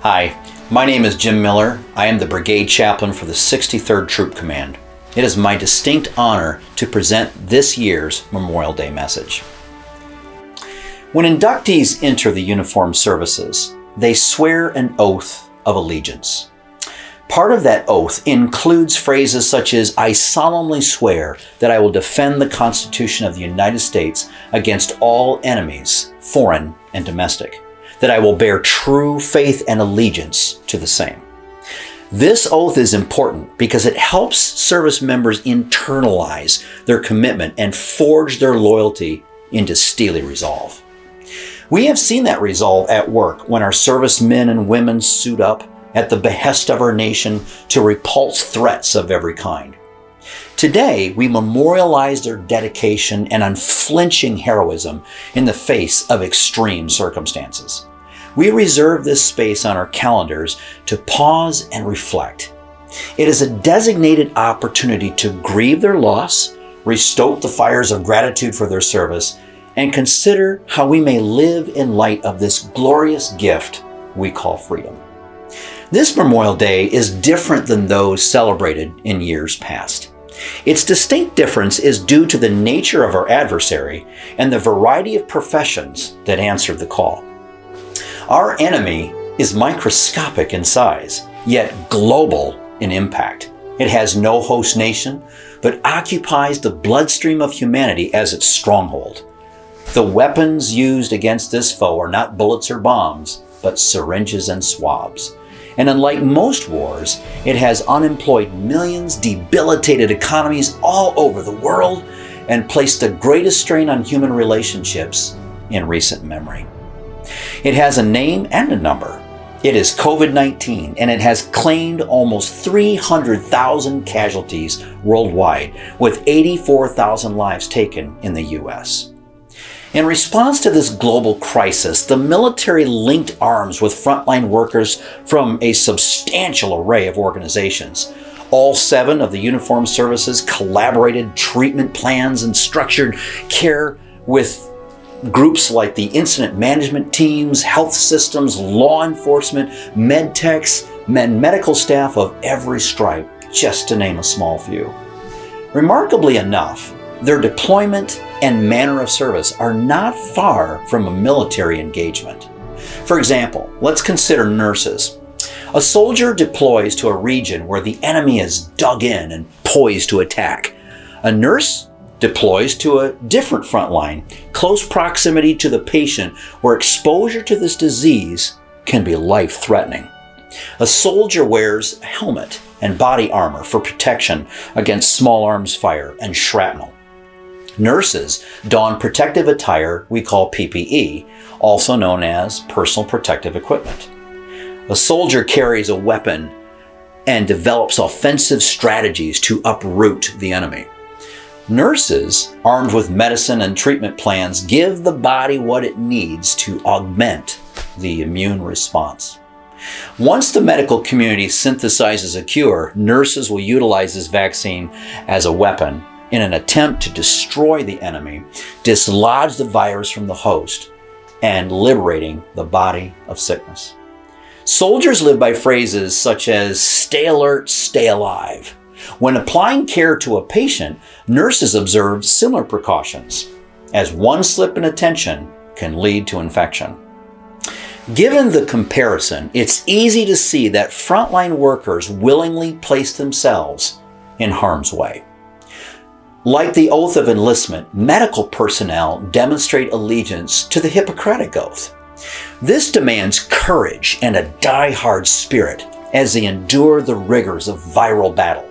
Hi, my name is Jim Miller. I am the Brigade Chaplain for the 63rd Troop Command. It is my distinct honor to present this year's Memorial Day message. When inductees enter the uniformed services, they swear an oath of allegiance. Part of that oath includes phrases such as, "I solemnly swear that I will defend the Constitution of the United States against all enemies, foreign and domestic, that I will bear true faith and allegiance to the same." This oath is important because it helps service members internalize their commitment and forge their loyalty into steely resolve. We have seen that resolve at work when our servicemen and women suit up at the behest of our nation to repulse threats of every kind. Today, we memorialize their dedication and unflinching heroism in the face of extreme circumstances. We reserve this space on our calendars to pause and reflect. It is a designated opportunity to grieve their loss, restoke the fires of gratitude for their service, and consider how we may live in light of this glorious gift we call freedom. This Memorial Day is different than those celebrated in years past. Its distinct difference is due to the nature of our adversary and the variety of professions that answered the call. Our enemy is microscopic in size, yet global in impact. It has no host nation, but occupies the bloodstream of humanity as its stronghold. The weapons used against this foe are not bullets or bombs, but syringes and swabs. And unlike most wars, it has unemployed millions, debilitated economies all over the world, and placed the greatest strain on human relationships in recent memory. It has a name and a number. It is COVID-19, and it has claimed almost 300,000 casualties worldwide, with 84,000 lives taken in the U.S. In response to this global crisis, the military linked arms with frontline workers from a substantial array of organizations. All 7 of the uniformed services collaborated treatment plans and structured care with groups like the incident management teams, health systems, law enforcement, med techs, and medical staff of every stripe, just to name a small few. Remarkably enough, their deployment and manner of service are not far from a military engagement. For example, let's consider nurses. A soldier deploys to a region where the enemy is dug in and poised to attack. A nurse deploys to a different front line, close proximity to the patient, where exposure to this disease can be life-threatening. A soldier wears a helmet and body armor for protection against small arms fire and shrapnel. Nurses don protective attire we call PPE, also known as personal protective equipment. A soldier carries a weapon and develops offensive strategies to uproot the enemy. Nurses, armed with medicine and treatment plans, give the body what it needs to augment the immune response. Once the medical community synthesizes a cure, nurses will utilize this vaccine as a weapon in an attempt to destroy the enemy, dislodge the virus from the host, and liberating the body of sickness. Soldiers live by phrases such as "stay alert, stay alive." When applying care to a patient, nurses observe similar precautions, as one slip in attention can lead to infection. Given the comparison, it's easy to see that frontline workers willingly place themselves in harm's way. Like the oath of enlistment, medical personnel demonstrate allegiance to the Hippocratic Oath. This demands courage and a die-hard spirit as they endure the rigors of viral battle.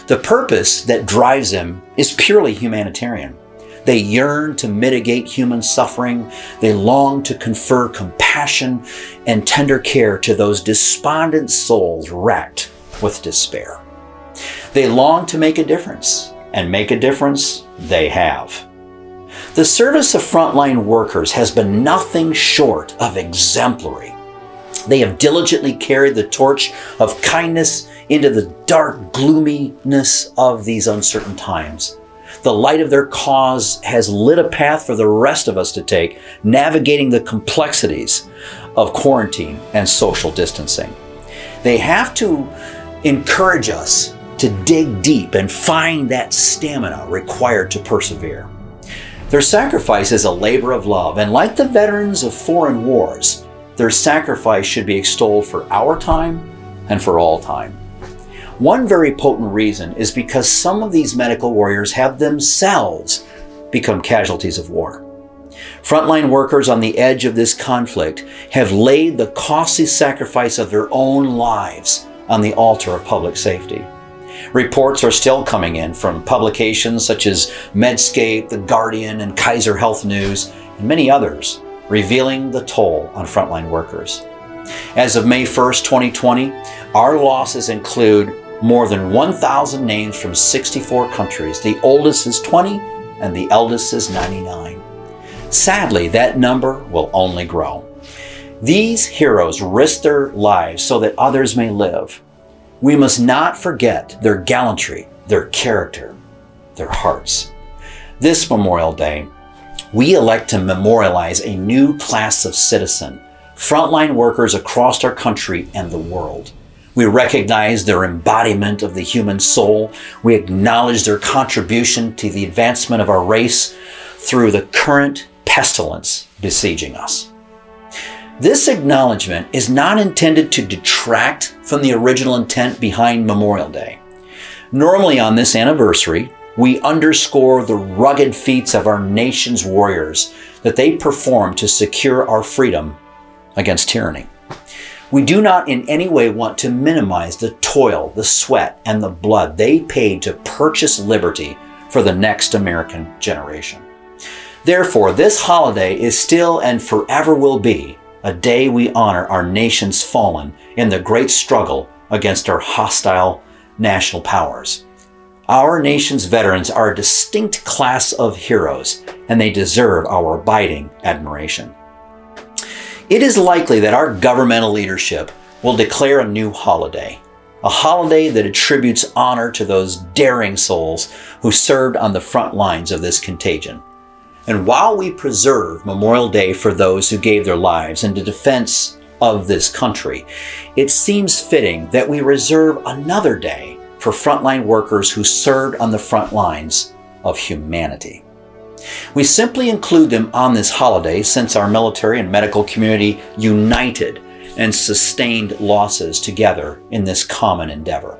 The purpose that drives them is purely humanitarian. They yearn to mitigate human suffering. They long to confer compassion and tender care to those despondent souls racked with despair. They long to make a difference, and make a difference they have. The service of frontline workers has been nothing short of exemplary. They have diligently carried the torch of kindness into the dark gloominess of these uncertain times. The light of their cause has lit a path for the rest of us to take, navigating the complexities of quarantine and social distancing. They have to encourage us to dig deep and find that stamina required to persevere. Their sacrifice is a labor of love, and like the veterans of foreign wars, their sacrifice should be extolled for our time and for all time. One very potent reason is because some of these medical warriors have themselves become casualties of war. Frontline workers on the edge of this conflict have laid the costly sacrifice of their own lives on the altar of public safety. Reports are still coming in from publications such as Medscape, The Guardian, and Kaiser Health News, and many others, revealing the toll on frontline workers. As of May 1st, 2020, our losses include more than 1,000 names from 64 countries. The oldest is 20 and the eldest is 99. Sadly, that number will only grow. These heroes risked their lives so that others may live. We must not forget their gallantry, their character, their hearts. This Memorial Day, we elect to memorialize a new class of citizen, frontline workers across our country and the world. We recognize their embodiment of the human soul. We acknowledge their contribution to the advancement of our race through the current pestilence besieging us. This acknowledgement is not intended to detract from the original intent behind Memorial Day. Normally on this anniversary, we underscore the rugged feats of our nation's warriors that they performed to secure our freedom against tyranny. We do not in any way want to minimize the toil, the sweat, and the blood they paid to purchase liberty for the next American generation. Therefore, this holiday is still and forever will be a day we honor our nation's fallen in the great struggle against our hostile national powers. Our nation's veterans are a distinct class of heroes, and they deserve our abiding admiration. It is likely that our governmental leadership will declare a new holiday, a holiday that attributes honor to those daring souls who served on the front lines of this contagion. And while we preserve Memorial Day for those who gave their lives in the defense of this country, it seems fitting that we reserve another day for frontline workers who served on the front lines of humanity. We simply include them on this holiday since our military and medical community united and sustained losses together in this common endeavor.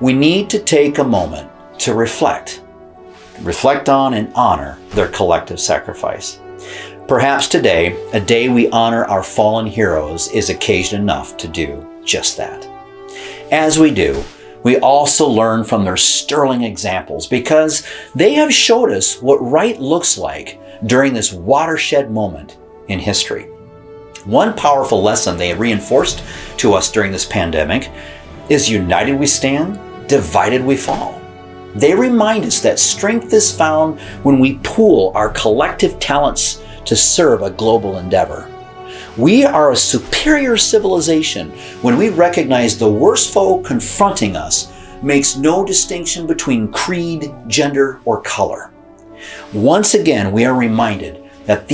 We need to take a moment to reflect on and honor their collective sacrifice. Perhaps today, a day we honor our fallen heroes, is occasion enough to do just that. As we do, we also learn from their sterling examples because they have showed us what right looks like during this watershed moment in history. One powerful lesson they reinforced to us during this pandemic is united we stand, divided we fall. They remind us that strength is found when we pool our collective talents to serve a global endeavor. We are a superior civilization when we recognize the worst foe confronting us makes no distinction between creed, gender, or color. Once again, we are reminded that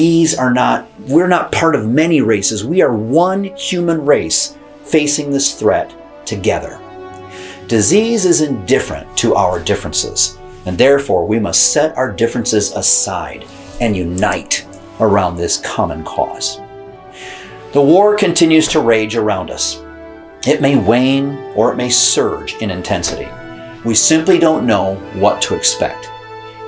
we're not part of many races. We are one human race facing this threat together. Disease is indifferent to our differences, and therefore we must set our differences aside and unite around this common cause. The war continues to rage around us. It may wane or it may surge in intensity. We simply don't know what to expect.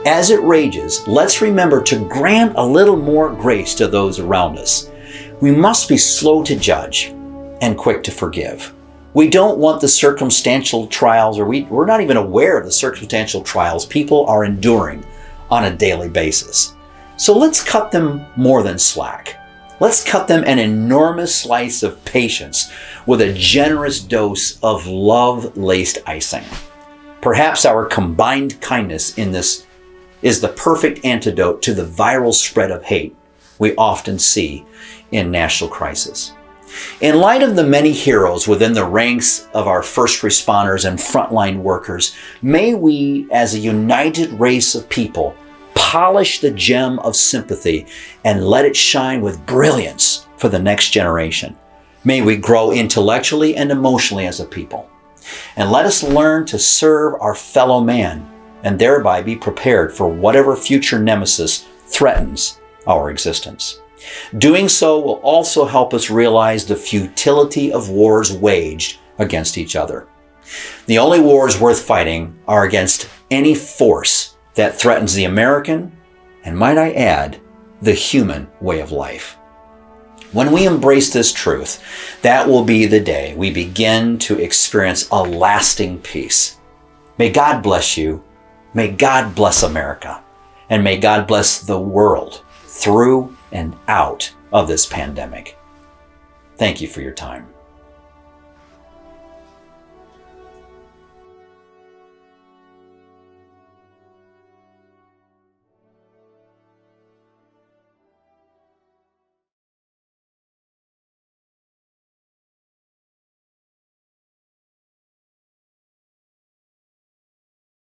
As it rages, let's remember to grant a little more grace to those around us. We must be slow to judge and quick to forgive. We don't want the circumstantial trials, or we're not even aware of the circumstantial trials people are enduring on a daily basis. So let's cut them more than slack. Let's cut them an enormous slice of patience with a generous dose of love-laced icing. Perhaps our combined kindness in this is the perfect antidote to the viral spread of hate we often see in national crisis. In light of the many heroes within the ranks of our first responders and frontline workers, may we, as a united race of people, polish the gem of sympathy and let it shine with brilliance for the next generation. May we grow intellectually and emotionally as a people. And let us learn to serve our fellow man and thereby be prepared for whatever future nemesis threatens our existence. Doing so will also help us realize the futility of wars waged against each other. The only wars worth fighting are against any force that threatens the American, and might I add, the human way of life. When we embrace this truth, that will be the day we begin to experience a lasting peace. May God bless you. May God bless America. And may God bless the world through and out of this pandemic. Thank you for your time.